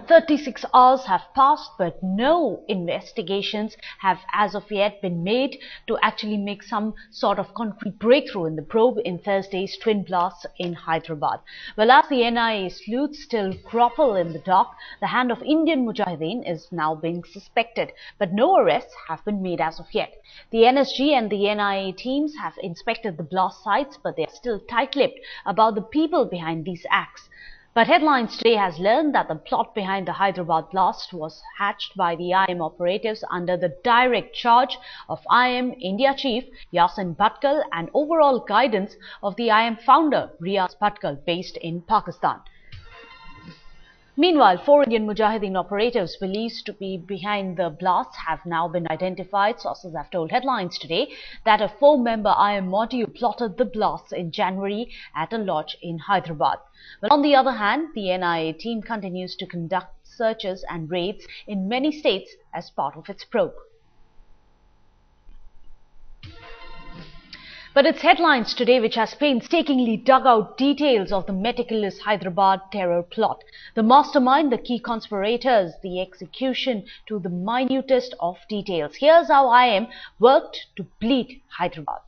36 hours have passed, but no investigations have as of yet been made to actually make some sort of concrete breakthrough in the probe in Thursday's twin blasts in Hyderabad. Well, as the NIA sleuths still grapple in the dark, the hand of Indian Mujahideen is now being suspected, but no arrests have been made as of yet. The NSG and the NIA teams have inspected the blast sites, but they are still tight-lipped about the people behind these acts. But Headlines today has learned that the plot behind the Hyderabad blast was hatched by the IM operatives under the direct charge of IM India chief Yasin Bhatkal and overall guidance of the IM founder Riaz Bhatkal, based in Pakistan. Meanwhile, 4 Indian Mujahideen operatives believed to be behind the blasts have now been identified. Sources have told Headlines today that a 4-member IM module plotted the blasts in January at a lodge in Hyderabad. But on the other hand, the NIA team continues to conduct searches and raids in many states as part of its probe. But it's Headlines today which has painstakingly dug out details of the meticulous Hyderabad terror plot. The mastermind, the key conspirators, the execution to the minutest of details. Here's how IM worked to bleed Hyderabad.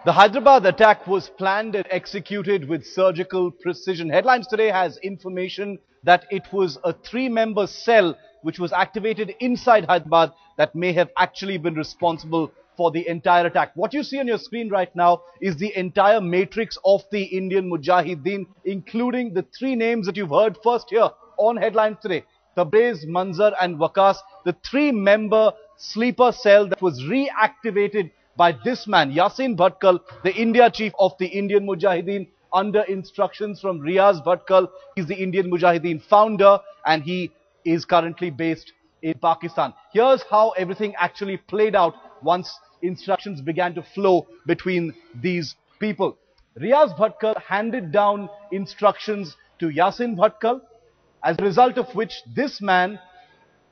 The Hyderabad attack was planned and executed with surgical precision. Headlines today has information that it was a 3-member cell which was activated inside Hyderabad that may have actually been responsible for the entire attack. What you see on your screen right now is the entire matrix of the Indian Mujahideen, including the 3 names that you've heard first here on Headlines today. Tabriz, Manzar and Waqas, the 3-member sleeper cell that was reactivated by this man, Yasin Bhatkal, the India chief of the Indian Mujahideen, under instructions from Riaz Bhatkal. He's the Indian Mujahideen founder and he is currently based in Pakistan. Here's how everything actually played out once instructions began to flow between these people. Riaz Bhatkal handed down instructions to Yasin Bhatkal, as a result of which this man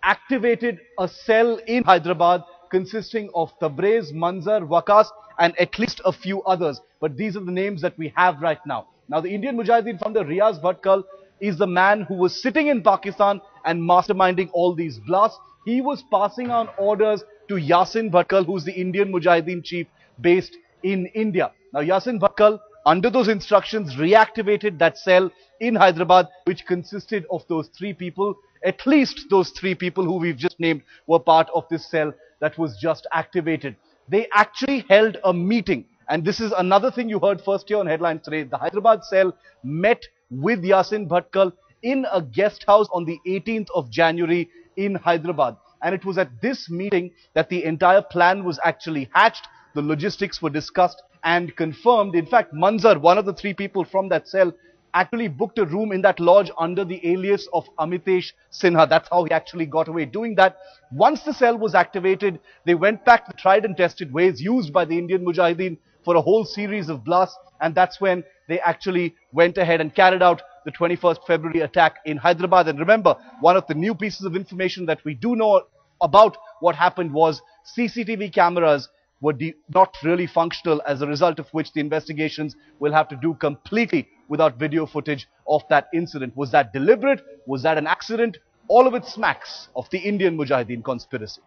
activated a cell in Hyderabad consisting of Tabriz, Manzar, Waqas and at least a few others. But these are the names that we have right now. Now the Indian Mujahideen founder Riaz Bhatkal is the man who was sitting in Pakistan and masterminding all these blasts. He was passing on orders to Yasin Bhatkal, who's the Indian Mujahideen chief based in India. Now Yasin Bhatkal, under those instructions, reactivated that cell in Hyderabad, which consisted of those 3 people. At least those 3 people who we've just named were part of this cell that was just activated. They actually held a meeting. And this is another thing you heard first here on Headlines today. The Hyderabad cell met with Yasin Bhatkal in a guest house on the 18th of January in Hyderabad. And it was at this meeting that the entire plan was actually hatched. The logistics were discussed and confirmed. In fact, Manzar, one of the 3 people from that cell, actually booked a room in that lodge under the alias of Amitesh Sinha. That's how he actually got away doing that. Once the cell was activated, they went back to the tried and tested ways used by the Indian Mujahideen for a whole series of blasts. And that's when they actually went ahead and carried out the 21st February attack in Hyderabad. And remember, one of the new pieces of information that we do know about what happened was CCTV cameras were not really functional, as a result of which the investigations will have to do completely without video footage of that incident. Was that deliberate? Was that an accident? All of it smacks of the Indian Mujahideen conspiracy.